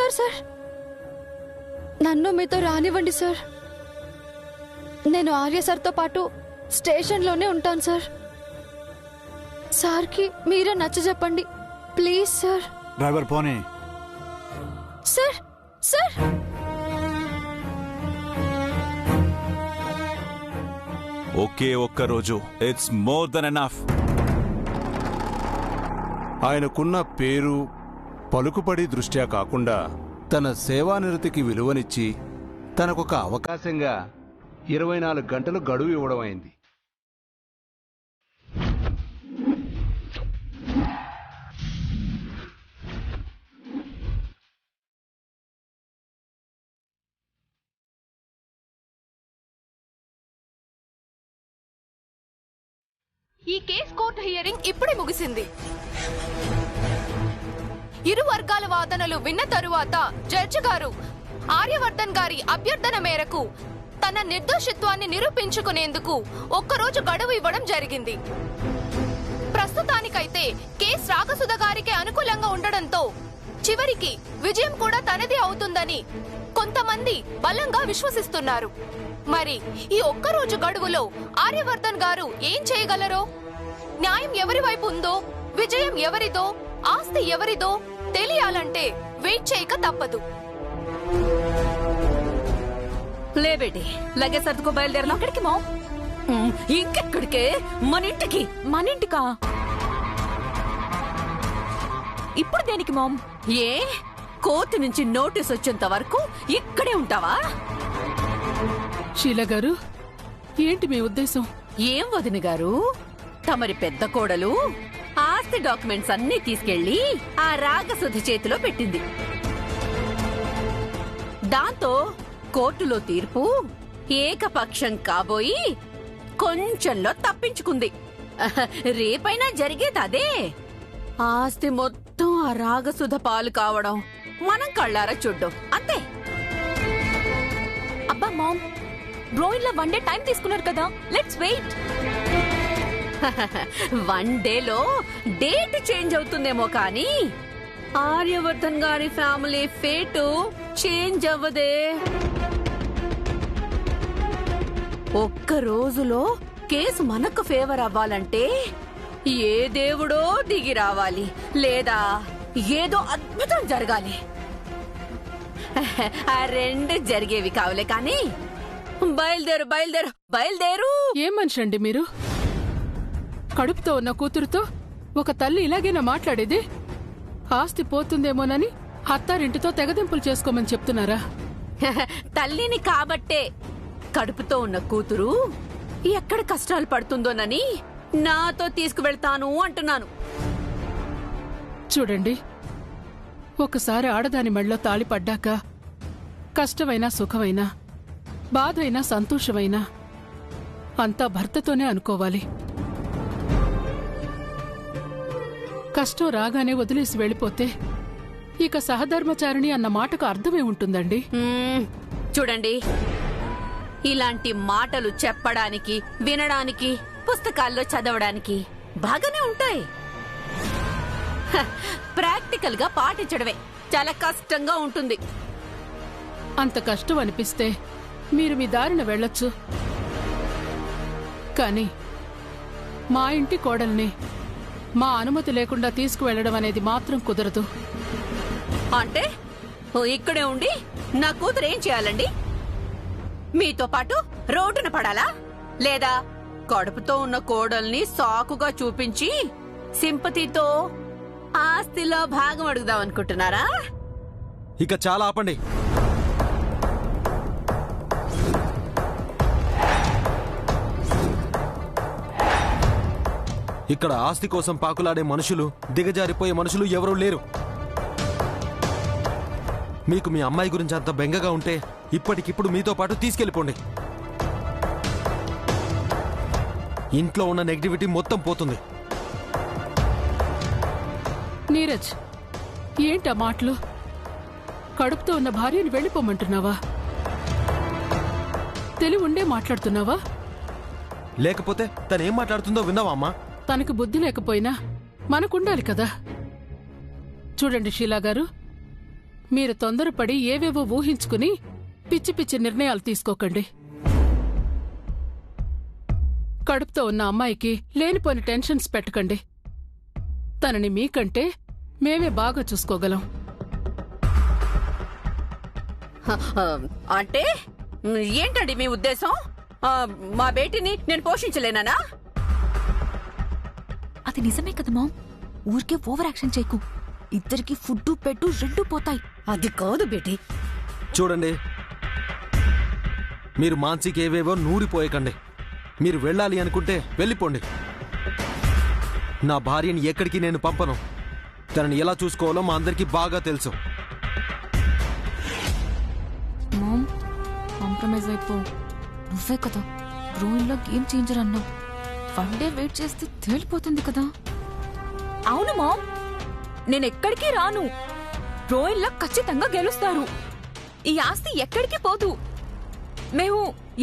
Sir sir నన్ను మీతో రానివ్వండి సార్. నేను ఆర్య సార్తో పాటు స్టేషన్లోనే ఉంటాను సార్. సార్కి మీరే నచ్చ చెప్పండి ప్లీజ్ సార్. డ్రైవర్ పోనీ. సార్ సార్ ఒకే ఒక్క రోజు ఇట్స్ మోర్ దెన్ ఎనఫ్. ఆయనకున్న పేరు పలుకుబడి దృష్ట్యా కాకుండా తన సేవానిరతికి విలువనిచ్చి తనకొక అవకాశంగా 24 గంటలు గడువు ఇవ్వడం అయింది. ఈ కేసు కోర్టు హియరింగ్ ఇప్పుడే ముగిసింది. ఇరు వర్గాల వాదనలు విన్న తరువాత జడ్జి గారు ఆర్యవర్ధన్ గారి అభ్యర్థన మేరకు తన నిర్దోషిత్వాన్ని నిరూపించుకునేందుకు ఒక్కరోజు గడువు ఇవ్వడం జరిగింది. ప్రస్తుతానికైతే కేసు రాగసుధ గారికి అనుకూలంగా ఉండడంతో చివరికి విజయం కూడా తనదే అవుతుందని కొంతమంది బలంగా విశ్వసిస్తున్నారు. మరి ఈ ఒక్కరోజు గడువులో ఆర్యవర్ధన్ గారు ఏం చేయగలరో, న్యాయం ఎవరి వైపు ఉందో, విజయం ఎవరిదో, ఆస్తి ఎవరిదో తెలియాలంటే వెయిట్ చేయక తప్పదు. లేబేటి లగే సర్దుకో బయలుదేరలా. అక్కడికి మా ఇంకెక్కడికే? మన ఇంటికి. మన ఇంటికా? ఇప్పుడు దేనికి మామ్? ఏ కోర్టు నుంచి నోటీస్ వచ్చేంత వరకు ఇక్కడే ఉంటావా? షీలా గారు ఏంటి మీ ఉద్దేశం? ఏం వదిన గారు, తమరి పెద్ద కోడలు ఆస్తి డాక్యుమెంట్స్ అన్ని తీసుకెళ్లి ఆ రాగసుధ చేతిలో పెట్టింది. దాంతో కోర్టులో తీర్పు ఏకపక్షం కాబోయి కొంచెంలో తప్పించుకుంది. రేపైనా జరిగేది అదే. ఆస్తి మొత్తం ఆ రాగసుధ పాలు కావడం మనం కళ్ళారా చూడ్డం అంతే. అబ్బా మామ్, బ్రోయిన్లో 1 డే టైం తీసుకున్నారు కదా, లెట్స్ వెయిట్. 1 డేలో డేట్ చేంజ్ అవుతుందేమో కానీ ఆర్యవర్ధన్ గారి ఫ్యామిలీ ఫేటు చేంజ్ అవ్వదే. ఒక్క రోజులో కేసు మనకు ఫేవర్ అవ్వాలంటే ఏ దేవుడో దిగి రావాలి, లేదా ఏదో అద్భుతం జరగాలి. ఆ రెండు జరిగేవి కావులే కానీ బయలుదేరు బయలుదేరు బయలుదేరు. ఏం మనిషి అండి మీరు? కడుపుతో ఉన్న కూతురుతో ఒక తల్లి ఇలాగేనా మాట్లాడేది? ఆస్తి పోతుందేమోనని అత్తారింటితో తెగదింపులు చేసుకోమని చెప్తున్నారా? తల్లిని కాబట్టే కడుపుతో ఉన్న కూతురు ఎక్కడ కష్టాలు పడుతుందోనని నాతో తీసుకువెళ్తాను అంటున్నాను. చూడండి, ఒకసారి ఆడదాని మెడలో తాళి పడ్డాక కష్టమైనా సుఖమైనా బాధైనా సంతోషమైనా అంతా భర్తతోనే అనుకోవాలి. కష్టం రాగానే వదిలేసి వెళ్ళిపోతే ఇక సహధర్మచారిణి అన్న మాటకు అర్థమే ఉంటుందండి. చూడండి, ఇలాంటి మాటలు చెప్పడానికి వినడానికి పుస్తకాల్లో చదవడానికి బాగానే ఉంటాయి. ప్రాక్టికల్ గా పాటించడమే చాలా కష్టంగా ఉంటుంది. అంత కష్టం అనిపిస్తే మీరు మీ దారిన వెళ్ళొచ్చు, కానీ మా ఇంటి కోడల్ని మా అనుమతి లేకుండా తీసుకువెళ్లడం అనేది మాత్రం కుదరదు. అంటే ఇక్కడే ఉండి నా కూతురు ఏం చేయాలండి? మీతో పాటు రోడ్డున పడాలా? లేదా కడుపుతో ఉన్న కోడల్ని సాకుగా చూపించి సింపతితో ఆస్తిలో భాగం అడుగుదాం అనుకుంటున్నారా? ఇక చాలా ఆపండి. ఇక్కడ ఆస్తి కోసం పాకులాడే మనుషులు, దిగజారిపోయే మనుషులు ఎవరూ లేరు. మీకు మీ అమ్మాయి గురించి అంత బెంగగా ఉంటే ఇప్పటికిప్పుడు మీతో పాటు తీసుకెళ్ళిపోండి. ఇంట్లో ఉన్న నెగటివిటీ మొత్తం పోతుంది. నీరజ్, ఏంటా మాటలు? కడుపుతో ఉన్న భార్యని వెళ్ళిపోమంటున్నావా? తెలివి ఉండే మాట్లాడుతున్నావా? లేకపోతే తనేం మాట్లాడుతుందో విన్నావా అమ్మా? తనకు బుద్ధి లేకపోయినా మనకుండాలి కదా. చూడండి షీలా గారు, మీరు తొందరపడి ఏవేవో ఊహించుకుని పిచ్చి పిచ్చి నిర్ణయాలు తీసుకోకండి. కడుపుతో ఉన్న అమ్మాయికి లేనిపోని టెన్షన్స్ పెట్టకండి. తనని మీకంటే మేమే బాగా చూసుకోగలం. అంటే ఏంటండి మీ ఉద్దేశం? మా బేటీని నేను పోషించలేనా? అది నిజమే కదా మామ్. ఊరికే ఓవర్ యాక్షన్ చేయకు. ఇద్దరికి ఫుడ్ పెట్టు రెండు పోతాయి. అది కాదు బేటీ. చూడండి, మీరు మాన్సికి ఏవేవో నూరిపోయకండి. మీరు వెళ్ళాలి అనుకుంటే వెళ్ళిపోండి. నా భార్యని ఎక్కడికి నేను పంపను. తనని ఎలా చూసుకోవాలో మా అందరికీ బాగా తెలుసు. మామ్ కాంప్రమైజ్ అయిపో. నువ్వే కదా బ్రోయిన్ లో గేమ్ చేంజర్ అన్నావు. 1 డే వెయిట్ చేస్తే తేలిపోతుంది కదా. అవును మామ్, నేనెక్కడికి రాను. బ్రోయిన్ లో ఖచ్చితంగా గెలుస్తారు. ఈ ఆస్తి ఎక్కడికి పోదు. మేము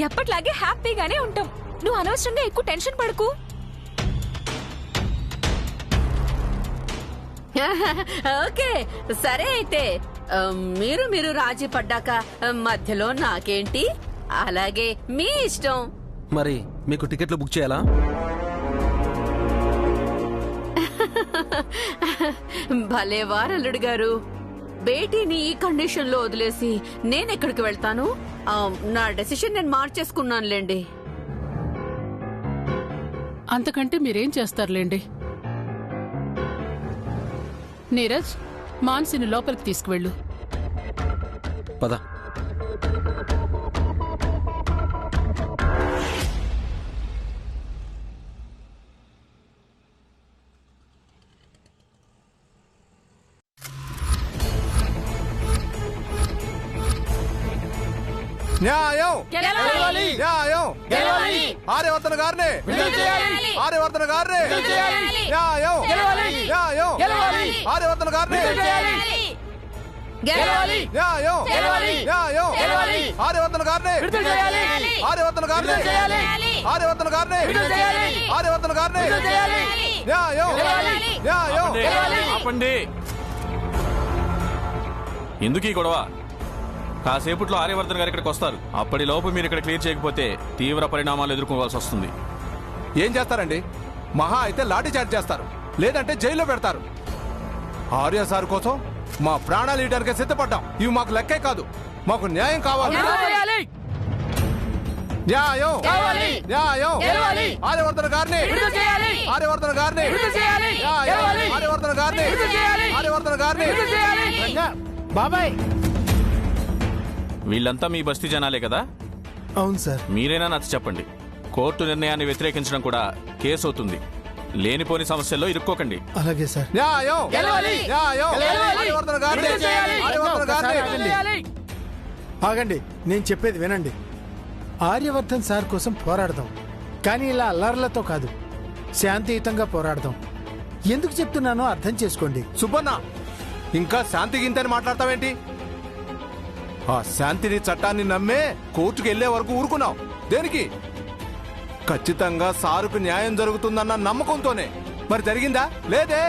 ఎప్పట్లాగే హ్యాపీగానే ఉంటాం. నువ్వు అనవసరంగా ఎక్కువ టెన్షన్ పడకు. ఓకే సరే అయితే మీరు రాజీ పడ్డాక మధ్యలో నాకేంటి? అలాగే మీ ఇష్టం. మరి మీకు టికెట్లు బుక్ చేయాలా? భలే వారల్లుడు గారు, బేటీని ఈ కండిషన్ లో వదిలేసి నేనెక్కడికి వెళ్తాను? నా డెసిషన్ నేను మార్చేసుకున్నానులేండి. అంతకంటే మీరేం చేస్తారులేండి. నీరజ్, మాన్సిని లోపలికి తీసుకువెళ్ళు. పద. న్యాయం గెలవాలి! న్యాయం గెలవాలి! ఆర్యవర్ధన్ గారిని గెలవాలి! ఆర్యవర్ధన్ గారిని గెలవాలి! న్యాయం గెలవాలి! న్యాయం గెలవాలి! ఆర్యవర్ధన్ గారిని గెలవాలి! న్యాయం గెలవాలి! న్యాయం గెలవాలి! ఆర్యవర్ధన్ గారిని ఆర్యవర్ధన్ గారిని ఆర్యవర్ధన్ గారిని ఆర్యవర్ధన్ గారిని న్యాయం న్యాయం ఆపండి. ఎందుకు ఈ గొడవ? కాసేపట్లో ఆర్యవర్ధన్ గారు ఇక్కడికి వస్తారు. అప్పటిలోపు మీరు ఇక్కడ క్లియర్ చేయకపోతే తీవ్ర పరిణామాలు ఎదుర్కోవాల్సి వస్తుంది. ఏం చేస్తారండి? మహా అయితే లాఠీ చార్జ్ చేస్తారు, లేదంటే జైల్లో పెడతారు. ఆర్య సార్ కోసం మా ప్రాణాలు ఇవ్వడానికే సిద్ధపడ్డాం. ఇవి మాకు లెక్కే కాదు, మాకు న్యాయం కావాలి. న్యాయం న్యాయం ఆర్యవర్ధన్ గారిని ఆర్యవర్ధన్ గారిని ఆర్యవర్ధన్ గారిని ఆర్యవర్ధన్ గారిని బాబాయ్. వీళ్ళంతా మీ బస్తీ జనాలే కదా? అవును సార్. మీరైనా నచ్చ చెప్పండి. కోర్టు నిర్ణయాన్ని వ్యతిరేకించడం కూడా కేసు అవుతుంది. లేనిపోని సమస్యల్లో ఇరుక్కోకండి. అలాగే సార్. న్యాయం న్యాయం ఆర్యవర్ధన్ గారిని ఆర్యవర్ధన్ గారిని. ఆగండి, నేను చెప్పేది వినండి. ఆర్యవర్ధన్ సార్ కోసం పోరాడదాం, కానీ ఇలా అల్లర్లతో కాదు, శాంతియుతంగా పోరాడదాం. ఎందుకు చెప్తున్నానో అర్థం చేసుకోండి. సుబ్బన్న, ఇంకా శాంతి గింతని మాట్లాడతావేంటి? ఆ శాంతిని చట్టాన్ని నమ్మే కోర్టుకు వెళ్లే వరకు ఊరుకున్నావు. దేనికి? ఖచ్చితంగా సారుకు న్యాయం జరుగుతుందన్న నమ్మకంతోనే. మరి జరిగిందా? లేదే.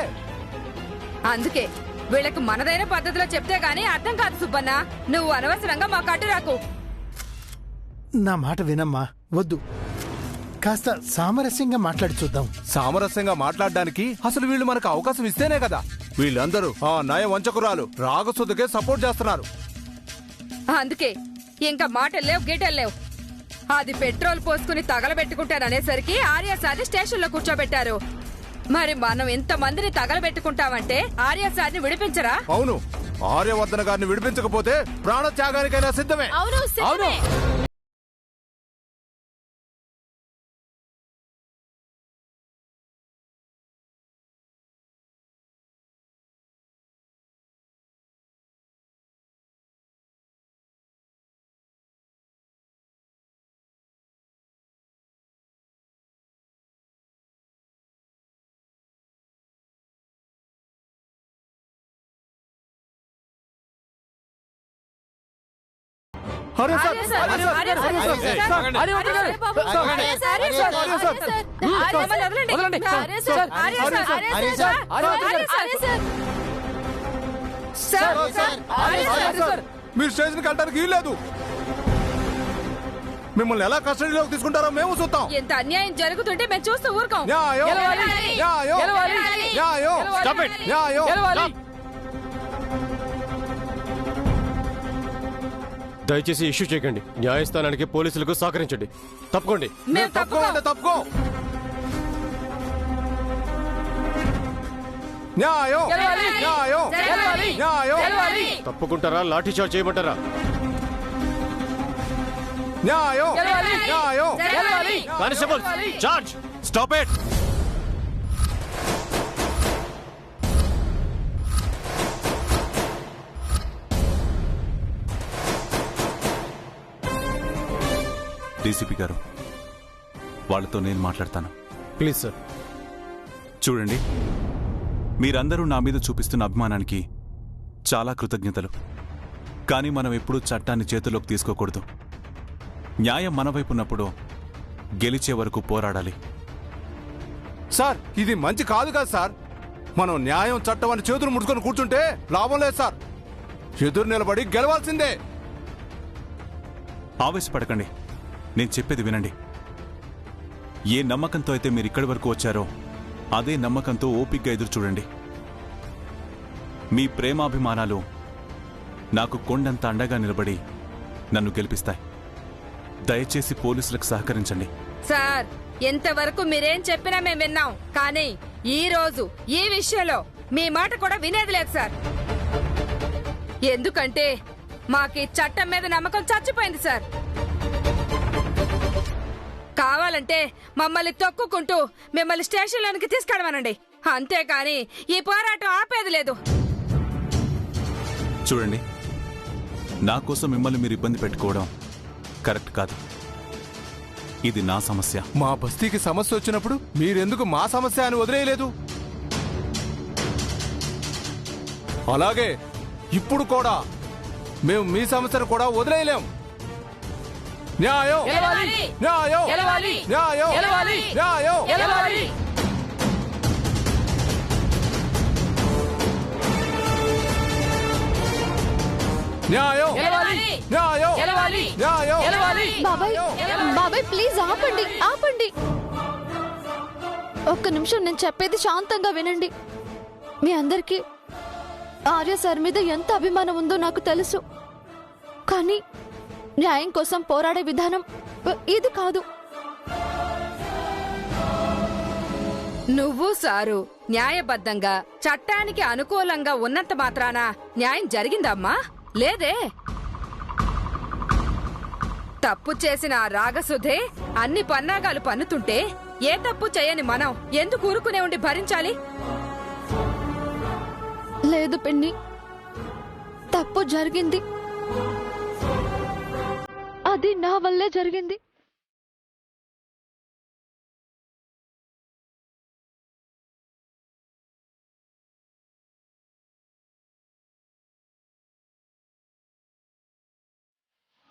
అందుకే వీళ్ళకు మనదైన పద్ధతిలో చెప్తే గానీ అర్థం కాదు సుబ్బన్న. నువ్వు అనవసరంగా మా కట్టు రాకు. నా మాట వినమ్మా, వద్దు. కాస్త సామరస్యంగా మాట్లాడి చూద్దాం. సామరస్యంగా మాట్లాడడానికి అసలు వీళ్ళు మనకు అవకాశం ఇస్తేనే కదా. వీళ్ళందరూ ఆ న్యాయ వంచకురాలు రాగసుధకే సపోర్ట్ చేస్తున్నారు. అందుకే ఇంకా మాటల్లేవు గీటల్లేవు. అది పెట్రోల్ పోసుకుని తగలబెట్టుకుంటాననేసరికి ఆర్యసారిని స్టేషన్ లో కూర్చోబెట్టారు. మరి మనం ఎంత మందిని తగలబెట్టుకుంటామంటే ఆర్యసారిని విడిపించరా? అవును, ఆర్యవర్ధన్ గారిని విడిపించకపోతే ప్రాణ త్యాగానికైనా సిద్ధమే. అవును. అరే సార్, ఆర్య సార్, అరే సార్, ఆర్య సార్, అరే sir, Arya sir, sir, Arya sir, బాబు, Arya sir, Arya sir, Arya sir, Arya sir, వదలండి. Arya sir, Arya sir, Arya sir, Arya sir. Sir, sir, sir, మీరు స్టేషన్కి వెళ్ళడానికి వీల్లేదు. మిమ్మల్ని ఎలా కస్టడీలోకి తీసుకుంటారో మేము చూస్తాం. ఎంత అన్యాయం జరుగుతుంటే మేము చూస్తూ ఊరుకోం. న్యాయం, న్యాయం, న్యాయం, Stop it. న్యాయం. దయచేసి ఇష్యూ చేయకండి. న్యాయస్థానానికి పోలీసులకు సహకరించండి. తప్పుకోండి. మేము తప్పుకో అంటే తప్పుకో. న్యాయం, న్యాయం, న్యాయం, తప్పుకుంటారా? లాఠీ చార్జ్ చేయమంటారా? న్యాయం, న్యాయం. Constable charge. Stop it. DCP గారు, వాళ్ళతో నేను మాట్లాడతాను. Please sir. చూడండి, మీరందరూ నా మీద చూపిస్తున్న అభిమానానికి చాలా కృతజ్ఞతలు. కానీ మనం ఎప్పుడూ చట్టాన్ని చేతుల్లోకి తీసుకోకూడదు. న్యాయం మన వైపు ఉన్నప్పుడు గెలిచే వరకు పోరాడాలి. సార్, ఇది మంచి కాదు కదా సార్. మనం న్యాయం చట్టం అని చేతులు ముడుచుకొని కూర్చుంటే లాభం లేదు సార్. ఎదురు నిలబడి గెలవాల్సిందే. ఆవేశపడకండి, నేను చెప్పేది వినండి. ఏ నమ్మకంతో అయితే మీరు ఇక్కడి వరకు వచ్చారో అదే నమ్మకంతో ఓపికగా ఎదురు చూడండి. మీ ప్రేమాభిమానాలు నాకు కొండంత అండగా నిలబడి నన్ను గెలిపిస్తాయి. దయచేసి పోలీసులకు సహకరించండి. సార్, ఎంతవరకు మీరేం చెప్పినా మేము విన్నాం. కానీ ఈ రోజు ఈ విషయంలో మీ మాట కూడా వినేది లేదు సార్. ఎందుకంటే మాకు ఈ చట్టం మీద నమ్మకం చచ్చిపోయింది సార్. కావాలంటే మమ్మల్ని తొక్కుకుంటూ మిమ్మల్ని స్టేషన్లోనికి తీసుకెళ్ళమనండి. అంతేకాని ఈ పోరాటం ఆపేది లేదు. చూడండి, నా కోసం మిమ్మల్ని మీరు ఇబ్బంది పెట్టుకోవడం కరెక్ట్ కాదు. ఇది నా సమస్య. మా బస్తీకి సమస్య వచ్చినప్పుడు మీరెందుకు మా సమస్య అని వదిలేయలేదు? అలాగే ఇప్పుడు కూడా మేము మీ సమస్యను కూడా వదిలేయలేం. న్యాయం, న్యాయం, న్యాయం, న్యాయం. న్యాయం, న్యాయం, న్యాయం. బాబాయ్, బాబాయ్ ప్లీజ్ ఆపండి, ఆపండి. ఒక్క నిమిషం నేను చెప్పేది శాంతంగా వినండి. మీ అందరికీ ఆర్య సార్ మీద ఎంత అభిమానం ఉందో నాకు తెలుసు. కానీ న్యాయం కోసం పోరాడే విధానం ఇది కాదు. నువ్వు సారు న్యాయబద్ధంగా చట్టానికి అనుకూలంగా ఉన్నంత మాత్రాన న్యాయం జరిగిందమ్మా? లేదే. తప్పు చేసిన ఆ రాగసుధే అన్ని పన్నాగాలు పన్నుతుంటే ఏ తప్పు చేయని మనం ఎందుకు ఊరుకునే ఉండి భరించాలి? లేదు పిన్ని, తప్పు జరిగింది. అది నా వల్లే జరిగింది.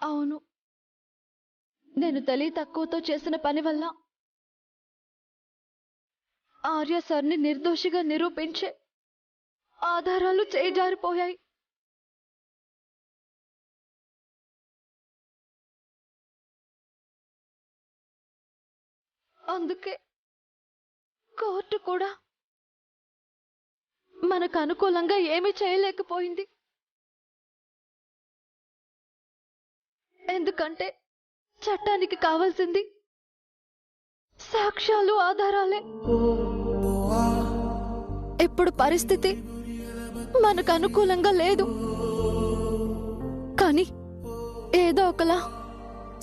అవును, నేను తెలివి తక్కువతో చేసిన పని వల్ల ఆర్య సార్ని నిర్దోషిగా నిరూపించే ఆధారాలు చేజారిపోయాయి. అందుకే కోర్టు కూడా మనకు అనుకూలంగా ఏమీ చేయలేకపోయింది. ఎందుకంటే చట్టానికి కావాల్సింది సాక్ష్యాలు, ఆధారాలే. ఇప్పుడు పరిస్థితి మనకు అనుకూలంగా లేదు. కానీ ఏదో ఒకలా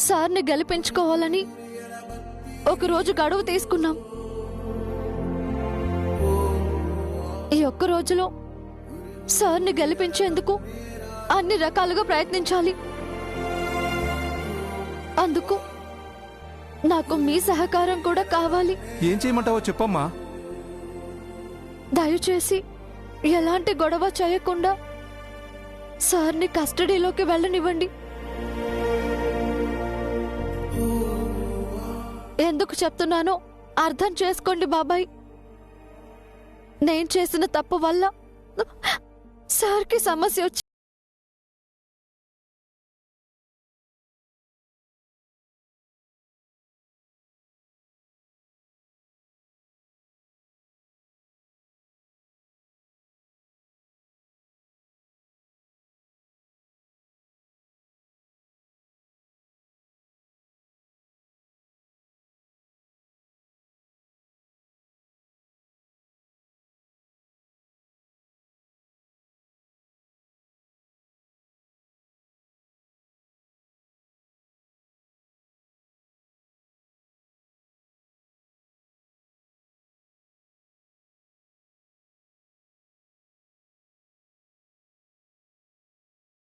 సార్ని గెలిపించుకోవాలని ఒకరోజు గడువు తీసుకున్నాం. ఈ ఒక్క రోజులో సార్ని గెలిపించేందుకు అన్ని రకాలుగా ప్రయత్నించాలి. అందుకు నాకు మీ సహకారం కూడా కావాలి. ఏం చేయమంటావో చెప్పమ్మా. దయచేసి ఎలాంటి గొడవ చేయకుండా సార్ని కస్టడీలోకి వెళ్ళనివ్వండి. ఎందుకు చెప్తున్నానో అర్థం చేసుకోండి బాబాయ్. నేను చేసిన తప్పు వల్ల సార్కి సమస్య వచ్చి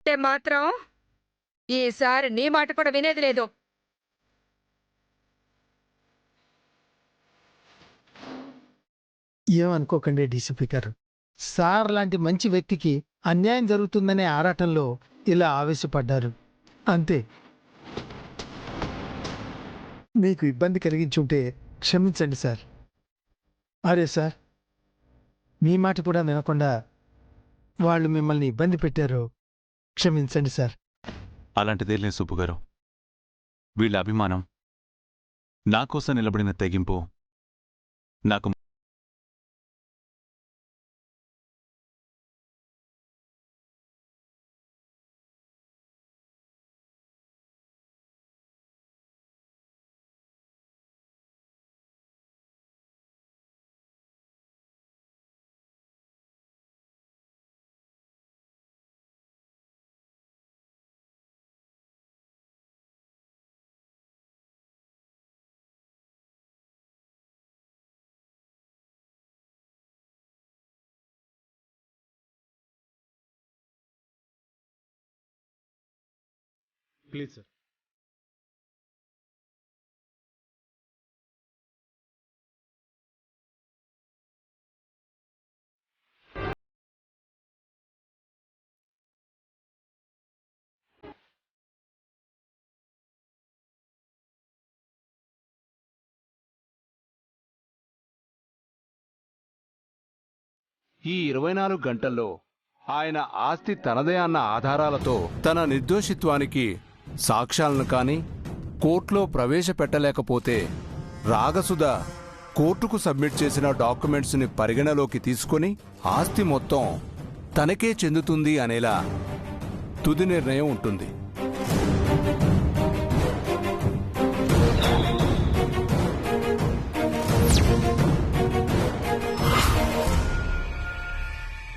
అంటే మాత్రం ఈసారి నీ మాట కూడా వినేది లేదు. ఏమనుకోకండి డీసీపీ గారు, సార్ లాంటి మంచి వ్యక్తికి అన్యాయం జరుగుతుందనే ఆరాటంలో ఇలా ఆవేశపడ్డారు అంతే. మీకు ఇబ్బంది కలిగించుంటే క్షమించండి సార్. అరే సార్, మీ మాట కూడా వినకుండా వాళ్ళు మిమ్మల్ని ఇబ్బంది పెట్టారు, క్షమించండి సార్. అలాంటిదే లేదు సుబ్బు గారు. వీళ్ళ అభిమానం, నా కోసం నిలబడిన తెగింపు నాకు ప్లీజ్ సార్. ఈ 24 గంటల్లో ఆయన ఆస్తి తనదే అన్న ఆధారాలతో తన నిర్దోషిత్వానికి సాక్ష్యాలను కాని కోర్టులో ప్రవేశపెట్టలేకపోతే రాగసుధ కోర్టుకు సబ్మిట్ చేసిన డాక్యుమెంట్స్ని పరిగణలోకి తీసుకొని ఆస్తి మొత్తం తనకే చెందుతుంది అనేలా తుది నిర్ణయం ఉంటుంది.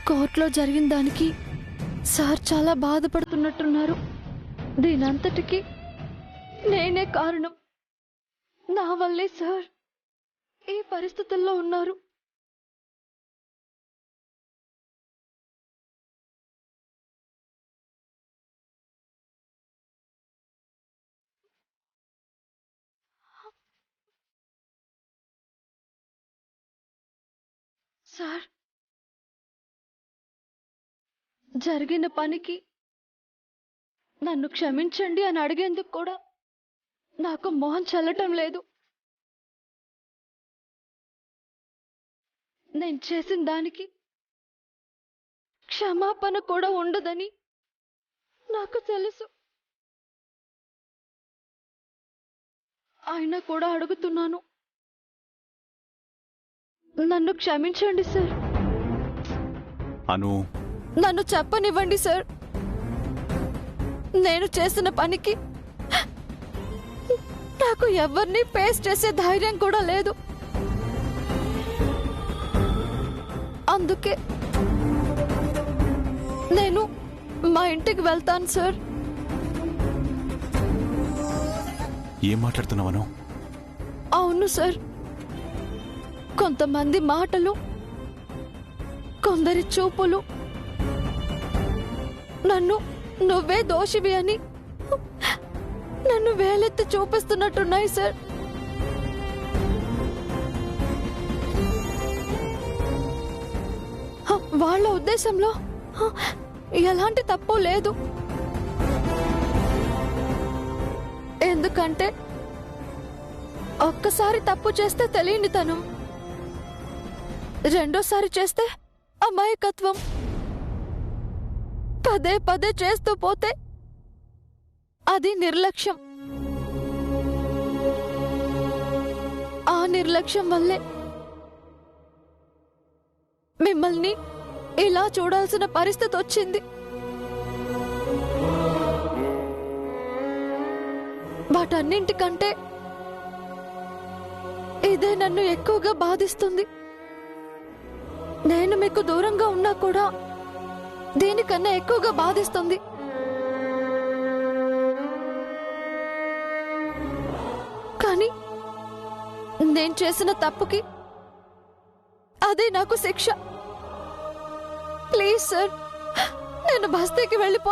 కోర్టులో జరిగిన దానికి సార్ చాలా బాధపడుతున్నట్టున్నారు. దీనంతటికి నేనే కారణం. నా వల్లే సార్ ఈ పరిస్థితుల్లో ఉన్నారు. సార్, జరిగిన పనికి నన్ను క్షమించండి అని అడిగేందుకు కూడా నాకు మొహం చల్లటం లేదు. నేను చేసిన దానికి క్షమాపణ కూడా ఉండదని నాకు తెలుసు. అయినా కూడా అడుగుతున్నాను, నన్ను క్షమించండి సార్. అను, నన్ను చెప్పనివ్వండి సార్. నేను చేసిన పనికి నాకు ఎవరిని ఫేస్ చేసే ధైర్యం కూడా లేదు. అందుకే నేను మా ఇంటికి వెళ్తాను సార్. ఏం మాట్లాడుతున్నావను? అవును సార్, కొంతమంది మాటలు, కొందరి చూపులు నన్ను నువ్వే దోషివి అని నన్ను వేలెత్తి చూపిస్తున్నట్టున్నాయి సార్. వాళ్ళ ఉద్దేశంలో ఎలాంటి తప్పు లేదు. ఎందుకంటే ఒక్కసారి తప్పు చేస్తే తెలియనితనం, రెండోసారి చేస్తే అమాయకత్వం. పదే పదే చేస్తూ పోతే అది నిర్లక్ష్యం. ఆ నిర్లక్ష్యం వల్లే మిమ్మల్ని ఇలా చూడాల్సిన పరిస్థితి వచ్చింది. వాటన్నింటికంటే ఇదే నన్ను ఎక్కువగా బాధిస్తుంది. నేను మీకు దూరంగా ఉన్నా కూడా దీనికన్నా ఎక్కువగా బాధిస్తుంది. కానీ నేను చేసిన తప్పుకి అదే నాకు శిక్ష. ప్లీజ్ సార్, నేను బస్తీకి వెళ్ళిపో